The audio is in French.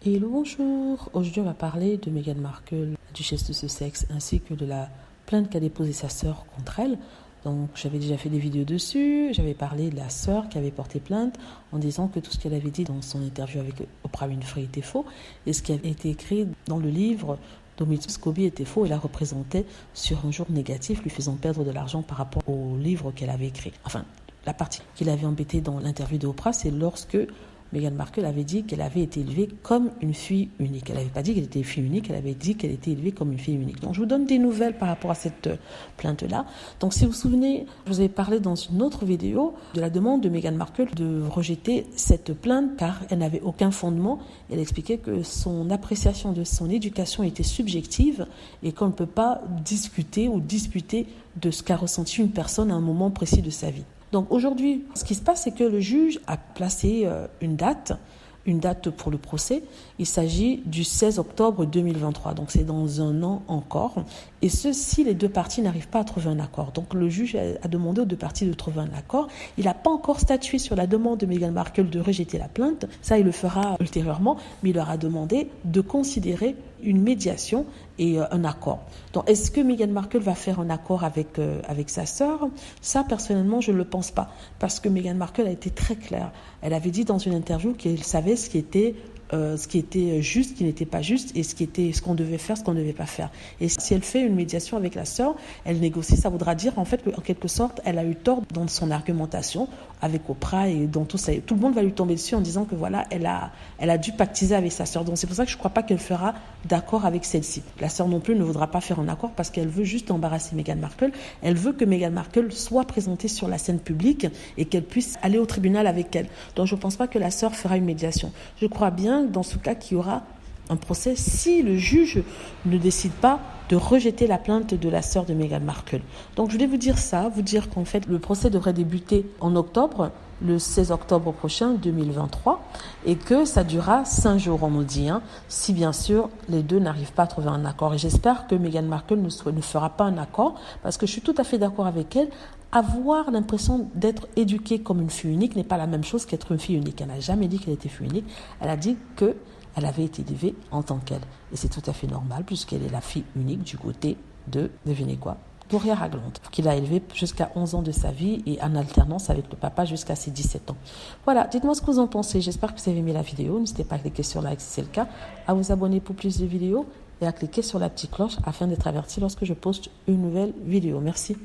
Hello, bonjour. Aujourd'hui, on va parler de Meghan Markle, la duchesse de Sussex, ainsi que de la plainte qu'a déposée sa sœur contre elle. Donc, j'avais déjà fait des vidéos dessus. J'avais parlé de la sœur qui avait porté plainte en disant que tout ce qu'elle avait dit dans son interview avec Oprah Winfrey était faux et ce qui avait été écrit dans le livre d'Omid Scobie était faux et la représentait sur un jour négatif, lui faisant perdre de l'argent par rapport au livre qu'elle avait écrit. Enfin, la partie qui l'avait embêtée dans l'interview d'Oprah, c'est lorsque Meghan Markle avait dit qu'elle avait été élevée comme une fille unique. Elle n'avait pas dit qu'elle était fille unique, elle avait dit qu'elle était élevée comme une fille unique. Donc je vous donne des nouvelles par rapport à cette plainte-là. Donc si vous vous souvenez, je vous avais parlé dans une autre vidéo de la demande de Meghan Markle de rejeter cette plainte car elle n'avait aucun fondement. Elle expliquait que son appréciation de son éducation était subjective et qu'on ne peut pas discuter ou disputer de ce qu'a ressenti une personne à un moment précis de sa vie. Donc aujourd'hui, ce qui se passe, c'est que le juge a placé une date pour le procès. Il s'agit du 16 octobre 2023, donc c'est dans un an encore. Et ce, si les deux parties n'arrivent pas à trouver un accord. Donc le juge a demandé aux deux parties de trouver un accord. Il n'a pas encore statué sur la demande de Meghan Markle de rejeter la plainte. Ça, il le fera ultérieurement, mais il leur a demandé de considérer une médiation et un accord. Donc, est-ce que Meghan Markle va faire un accord avec sa sœur? Ça, personnellement, je ne le pense pas. Parce que Meghan Markle a été très claire. Elle avait dit dans une interview qu'elle savait ce qui était juste, ce qui n'était pas juste, et ce qu'on devait faire, ce qu'on ne devait pas faire. Et si elle fait une médiation avec la sœur, elle négocie, ça voudra dire en fait qu'en quelque sorte, elle a eu tort dans son argumentation avec Oprah et dans tout ça. Tout le monde va lui tomber dessus en disant que voilà, elle a dû pactiser avec sa sœur. Donc c'est pour ça que je ne crois pas qu'elle fera d'accord avec celle-ci. La sœur non plus ne voudra pas faire un accord parce qu'elle veut juste embarrasser Meghan Markle. Elle veut que Meghan Markle soit présentée sur la scène publique et qu'elle puisse aller au tribunal avec elle. Donc je ne pense pas que la sœur fera une médiation. Je crois bien dans ce cas qu'il y aura un procès si le juge ne décide pas de rejeter la plainte de la sœur de Meghan Markle. Donc je voulais vous dire ça, vous dire qu'en fait le procès devrait débuter en octobre, le 16 octobre prochain 2023, et que ça durera 5 jours, on nous dit, si bien sûr les deux n'arrivent pas à trouver un accord. Et j'espère que Meghan Markle ne fera pas un accord, parce que je suis tout à fait d'accord avec elle. Avoir l'impression d'être éduquée comme une fille unique n'est pas la même chose qu'être une fille unique. Elle n'a jamais dit qu'elle était fille unique. Elle a dit qu'elle avait été élevée en tant qu'elle. Et c'est tout à fait normal puisqu'elle est la fille unique du côté de, devinez quoi, Doria Ragland, qu'il a élevée jusqu'à 11 ans de sa vie et en alternance avec le papa jusqu'à ses 17 ans. Voilà, dites-moi ce que vous en pensez. J'espère que vous avez aimé la vidéo. N'hésitez pas à cliquer sur like si c'est le cas, à vous abonner pour plus de vidéos et à cliquer sur la petite cloche afin d'être averti lorsque je poste une nouvelle vidéo. Merci.